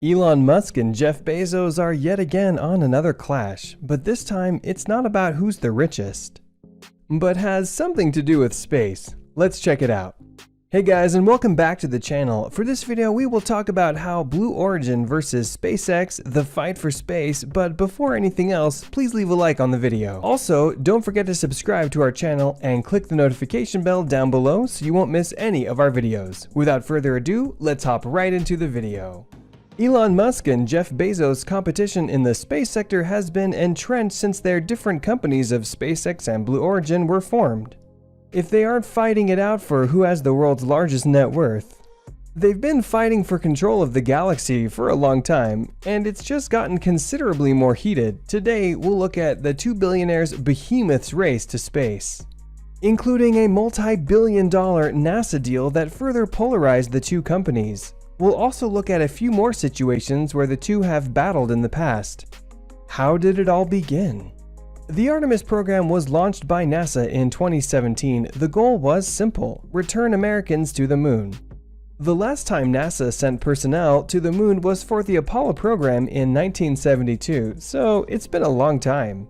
Elon Musk and Jeff Bezos are yet again on another clash, but this time it's not about who's the richest, but has something to do with space. Let's check it out. Hey guys, and welcome back to the channel. For this video, we will talk about how Blue Origin versus SpaceX, the fight for space, but before anything else, please leave a like on the video. Also, don't forget to subscribe to our channel and click the notification bell down below so you won't miss any of our videos. Without further ado, let's hop right into the video. Elon Musk and Jeff Bezos' competition in the space sector has been entrenched since their different companies of SpaceX and Blue Origin were formed. If they aren't fighting it out for who has the world's largest net worth, they've been fighting for control of the galaxy for a long time, and it's just gotten considerably more heated. Today, we'll look at the two billionaires' behemoth's race to space, including a multi-billion-dollar NASA deal that further polarized the two companies. We'll also look at a few more situations where the two have battled in the past. How did it all begin? The Artemis program was launched by NASA in 2017. The goal was simple: return Americans to the moon. The last time NASA sent personnel to the moon was for the Apollo program in 1972, so it's been a long time.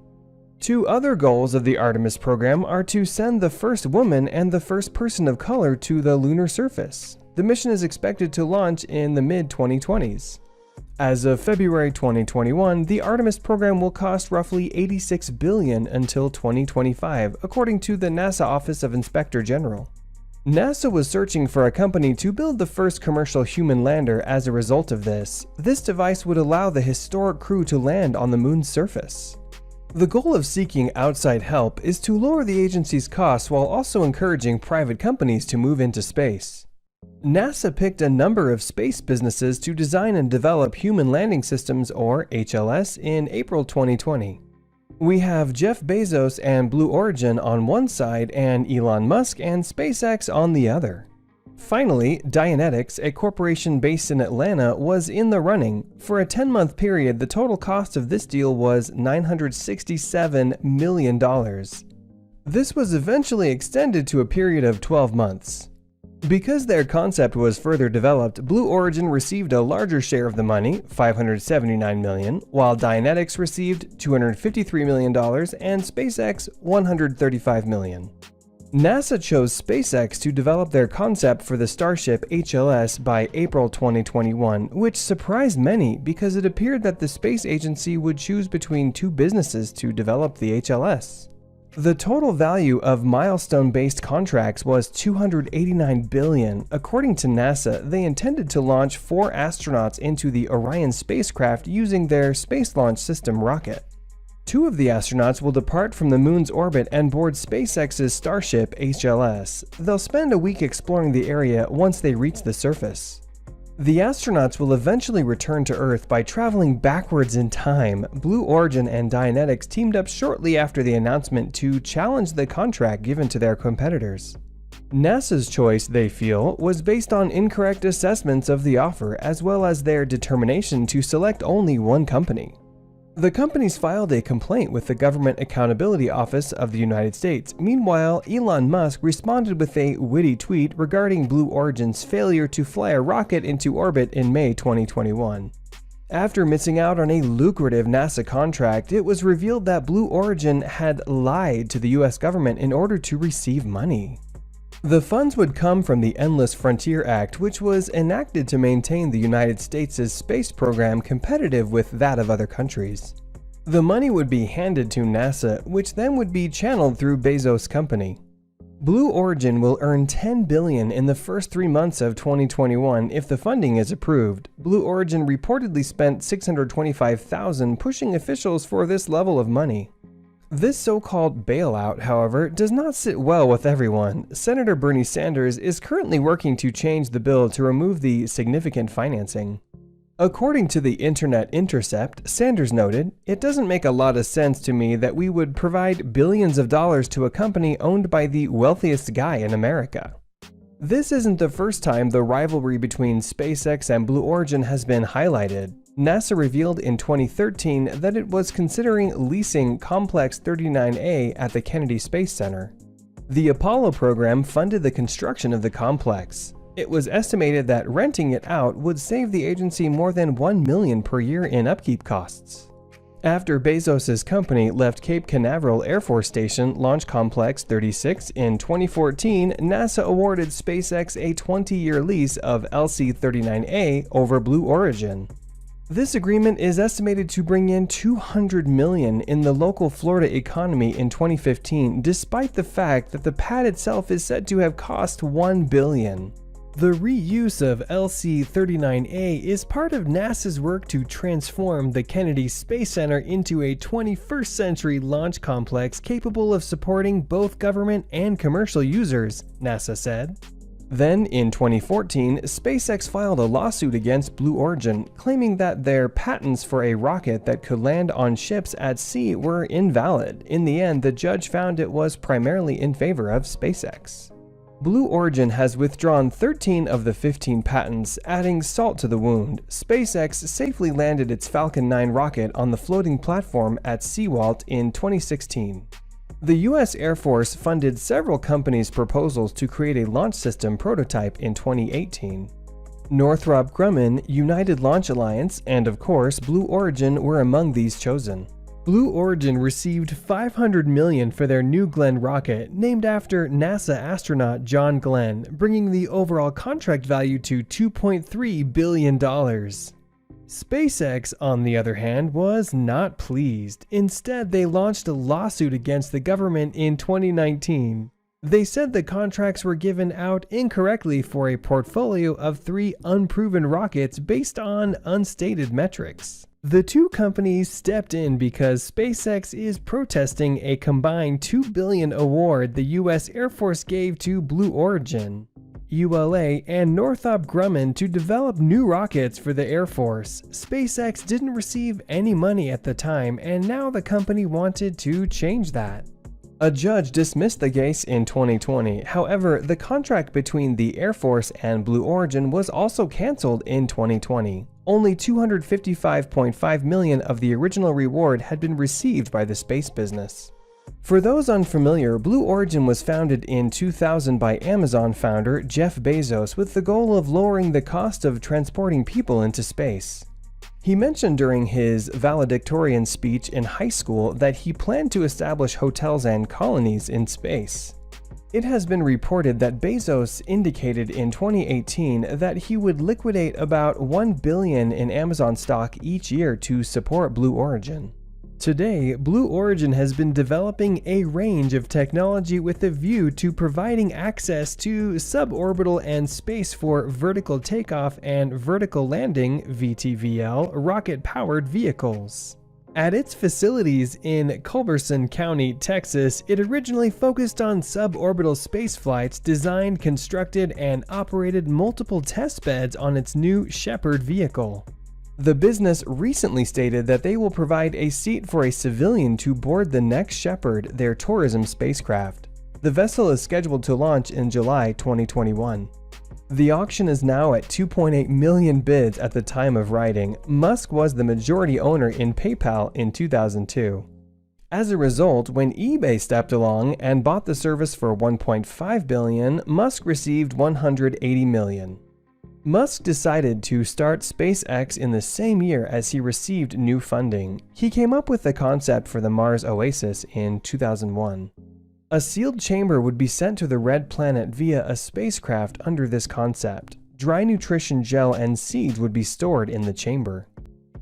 Two other goals of the Artemis program are to send the first woman and the first person of color to the lunar surface. The mission is expected to launch in the mid-2020s. As of February 2021, the Artemis program will cost roughly $86 billion until 2025, according to the NASA Office of Inspector General. NASA was searching for a company to build the first commercial human lander as a result of this. This device would allow the historic crew to land on the moon's surface. The goal of seeking outside help is to lower the agency's costs while also encouraging private companies to move into space. NASA picked a number of space businesses to design and develop human landing systems, or HLS, in April 2020. We have Jeff Bezos and Blue Origin on one side and Elon Musk and SpaceX on the other. Finally, Dianetics, a corporation based in Atlanta, was in the running. For a 10-month period, the total cost of this deal was $967 million. This was eventually extended to a period of 12 months. Because their concept was further developed, Blue Origin received a larger share of the money, $579 million, while Dianetics received $253 million and SpaceX $135 million. NASA chose SpaceX to develop their concept for the Starship HLS by April 2021, which surprised many because it appeared that the space agency would choose between two businesses to develop the HLS. The total value of milestone-based contracts was $289 billion. According to NASA, they intended to launch 4 astronauts into the Orion spacecraft using their Space Launch System rocket. 2 of the astronauts will depart from the moon's orbit and board SpaceX's Starship HLS. They'll spend a week exploring the area once they reach the surface. The astronauts will eventually return to Earth by traveling backwards in time. Blue Origin and Dianetics teamed up shortly after the announcement to challenge the contract given to their competitors. NASA's choice, they feel, was based on incorrect assessments of the offer as well as their determination to select only one company. The companies filed a complaint with the Government Accountability Office of the United States. Meanwhile, Elon Musk responded with a witty tweet regarding Blue Origin's failure to fly a rocket into orbit in May 2021. After missing out on a lucrative NASA contract, it was revealed that Blue Origin had lied to the US government in order to receive money. The funds would come from the Endless Frontier Act, which was enacted to maintain the United States' space program competitive with that of other countries. The money would be handed to NASA, which then would be channeled through Bezos' company. Blue Origin will earn $10 billion in the first 3 months of 2021 if the funding is approved. Blue Origin reportedly spent $625,000 pushing officials for this level of money. This so-called bailout, however, does not sit well with everyone. Senator Bernie Sanders is currently working to change the bill to remove the significant financing. According to the Internet Intercept, Sanders noted, "It doesn't make a lot of sense to me that we would provide billions of dollars to a company owned by the wealthiest guy in America." This isn't the first time the rivalry between SpaceX and Blue Origin has been highlighted. NASA revealed in 2013 that it was considering leasing Complex 39A at the Kennedy Space Center. The Apollo program funded the construction of the complex. It was estimated that renting it out would save the agency more than $1 million per year in upkeep costs. After Bezos' company left Cape Canaveral Air Force Station Launch Complex 36 in 2014, NASA awarded SpaceX a 20-year lease of LC-39A over Blue Origin. This agreement is estimated to bring in $200 million in the local Florida economy in 2015, despite the fact that the pad itself is said to have cost $1 billion. The reuse of LC-39A is part of NASA's work to transform the Kennedy Space Center into a 21st century launch complex capable of supporting both government and commercial users, NASA said. Then, in 2014, SpaceX filed a lawsuit against Blue Origin, claiming that their patents for a rocket that could land on ships at sea were invalid. In the end, the judge found it was primarily in favor of SpaceX. Blue Origin has withdrawn 13 of the 15 patents, adding salt to the wound. SpaceX safely landed its Falcon 9 rocket on the floating platform at Seawalt in 2016. The U.S. Air Force funded several companies' proposals to create a launch system prototype in 2018. Northrop Grumman, United Launch Alliance, and of course Blue Origin were among these chosen. Blue Origin received $500 million for their New Glenn rocket, named after NASA astronaut John Glenn, bringing the overall contract value to $2.3 billion. SpaceX, on the other hand, was not pleased. Instead, they launched a lawsuit against the government in 2019. They said the contracts were given out incorrectly for a portfolio of 3 unproven rockets based on unstated metrics. The two companies stepped in because SpaceX is protesting a combined $2 billion award the U.S. Air Force gave to Blue Origin, ULA, and Northrop Grumman to develop new rockets for the Air Force. SpaceX didn't receive any money at the time, and now the company wanted to change that. A judge dismissed the case in 2020. However, the contract between the Air Force and Blue Origin was also canceled in 2020. Only $255.5 million of the original reward had been received by the space business. For those unfamiliar, Blue Origin was founded in 2000 by Amazon founder Jeff Bezos with the goal of lowering the cost of transporting people into space. He mentioned during his valedictorian speech in high school that he planned to establish hotels and colonies in space. It has been reported that Bezos indicated in 2018 that he would liquidate about $1 billion in Amazon stock each year to support Blue Origin. Today, Blue Origin has been developing a range of technology with a view to providing access to suborbital and space for vertical takeoff and vertical landing (VTVL) rocket-powered vehicles. At its facilities in Culberson County, Texas, it originally focused on suborbital space flights, designed, constructed, and operated multiple test beds on its new Shepard vehicle. The business recently stated that they will provide a seat for a civilian to board the next Shepard, their tourism spacecraft. The vessel is scheduled to launch in July 2021. The auction is now at 2.8 million bids at the time of writing. Musk was the majority owner in PayPal in 2002. As a result, when eBay stepped along and bought the service for $1.5 billion, Musk received $180 million. Musk decided to start SpaceX in the same year as he received new funding. He came up with the concept for the Mars Oasis in 2001. A sealed chamber would be sent to the Red Planet via a spacecraft under this concept. Dry nutrition gel and seeds would be stored in the chamber.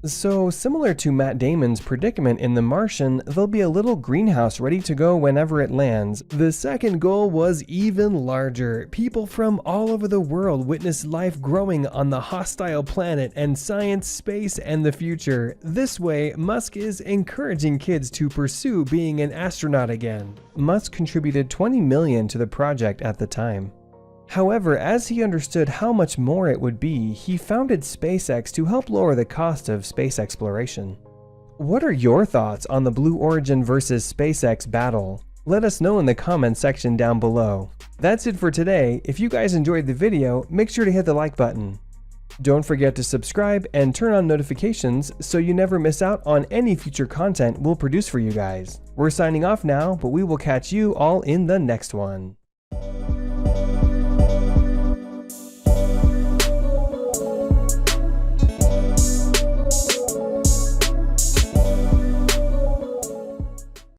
So, similar to Matt Damon's predicament in The Martian, there'll be a little greenhouse ready to go whenever it lands. The second goal was even larger. People from all over the world witnessed life growing on the hostile planet and science, space, and the future. This way, Musk is encouraging kids to pursue being an astronaut again. Musk contributed $20 million to the project at the time. However, as he understood how much more it would be, he founded SpaceX to help lower the cost of space exploration. What are your thoughts on the Blue Origin versus SpaceX battle? Let us know in the comments section down below. That's it for today. If you guys enjoyed the video, make sure to hit the like button. Don't forget to subscribe and turn on notifications so you never miss out on any future content we'll produce for you guys. We're signing off now, but we will catch you all in the next one.